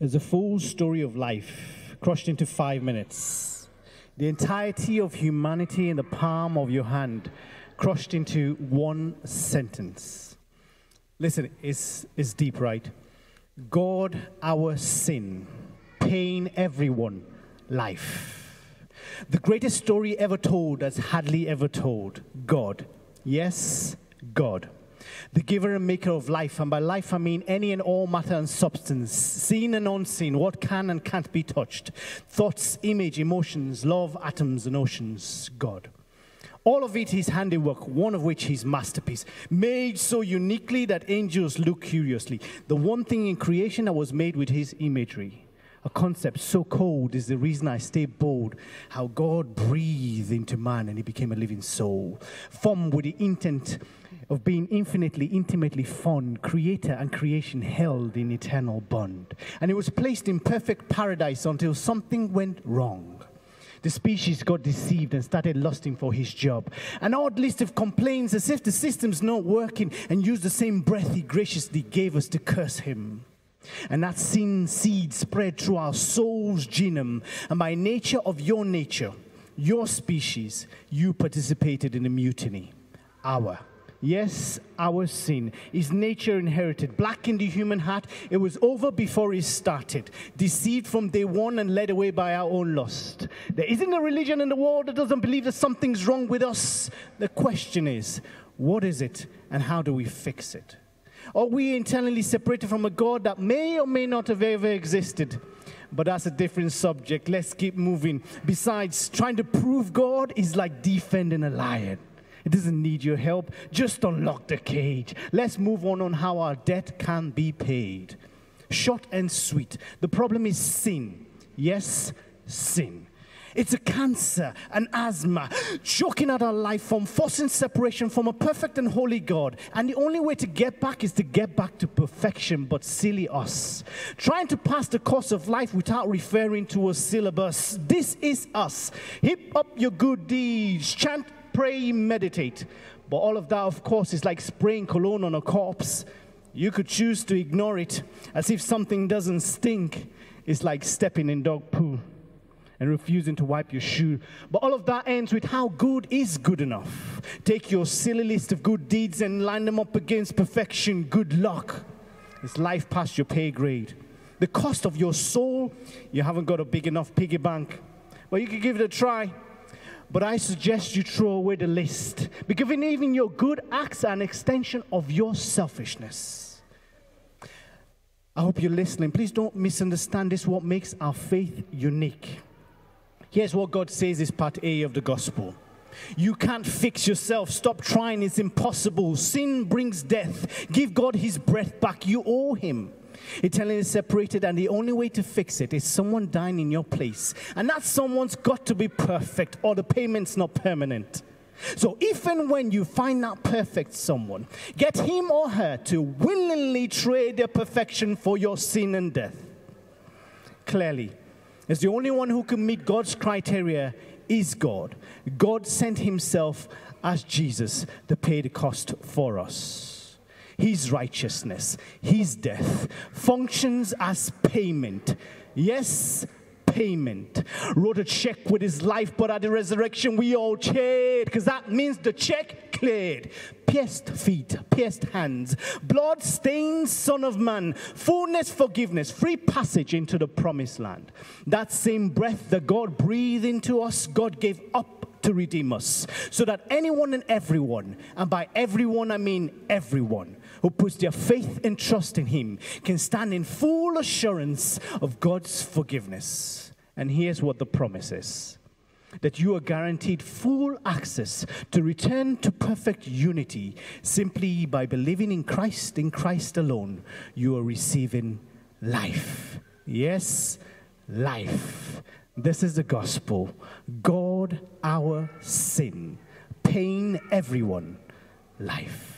is a full story of life crushed into 5 minutes. The entirety of humanity in the palm of your hand, crushed into one sentence. Listen, it's deep, right? God, our sin, pain, everyone, life. The greatest story ever told that's hardly ever told. God. Yes, God. The giver and maker of life, and by life I mean any and all matter and substance, seen and unseen, what can and can't be touched, thoughts, image, emotions, love, atoms and oceans, God. All of it his handiwork, one of which his masterpiece, made so uniquely that angels look curiously. The one thing in creation that was made with his imagery. A concept so cold is the reason I stay bold. How God breathed into man and he became a living soul. Formed with the intent of being infinitely, intimately fond, creator and creation held in eternal bond. And it was placed in perfect paradise until something went wrong. The species got deceived and started lusting for his job. An odd list of complaints as if the system's not working, and used the same breath he graciously gave us to curse him. And that sin seed spread through our soul's genome, and by nature of your nature, your species, you participated in the mutiny. Our sin is nature inherited. Black in the human heart, it was over before it started. Deceived from day one and led away by our own lust. There isn't a religion in the world that doesn't believe that something's wrong with us. The question is, what is it and how do we fix it? Are we internally separated from a God that may or may not have ever existed? But that's a different subject. Let's keep moving. Besides, trying to prove God is like defending a lion. It doesn't need your help. Just unlock the cage. Let's move on how our debt can be paid. Short and sweet. The problem is sin. Yes, sin. It's a cancer, an asthma, choking out our life form, forcing separation from a perfect and holy God. And the only way to get back is to get back to perfection, but silly us. Trying to pass the course of life without referring to a syllabus. This is us. Heap up your good deeds. Chant, pray, meditate. But all of that, of course, is like spraying cologne on a corpse. You could choose to ignore it as if something doesn't stink. It's like stepping in dog poo and refusing to wipe your shoe. But all of that ends with how good is good enough. Take your silly list of good deeds and line them up against perfection. Good luck. It's life past your pay grade. The cost of your soul, you haven't got a big enough piggy bank. Well, you can give it a try. But I suggest you throw away the list, because even your good acts are an extension of your selfishness. I hope you're listening. Please don't misunderstand this, what makes our faith unique. Here's what God says is part A of the gospel. You can't fix yourself. Stop trying. It's impossible. Sin brings death. Give God his breath back. You owe him. Eternally separated, and the only way to fix it is someone dying in your place. And that someone's got to be perfect, or the payment's not permanent. So if and when you find that perfect someone, get him or her to willingly trade their perfection for your sin and death. Clearly, as the only one who can meet God's criteria is God. God sent himself as Jesus to pay the cost for us. His righteousness, his death, functions as payment. Yes, payment. Wrote a check with his life, but at the resurrection we all cheered, because that means the check cleared. Pierced feet, pierced hands, blood-stained Son of Man, fullness, forgiveness, free passage into the promised land. That same breath that God breathed into us, God gave up to redeem us, so that anyone and everyone, and by everyone I mean everyone, who puts their faith and trust in him can stand in full assurance of God's forgiveness. And here's what the promise is: that you are guaranteed full access to return to perfect unity simply by believing in Christ alone. You are receiving life. Yes, life. This is the gospel. God, our sin, pain, everyone, life.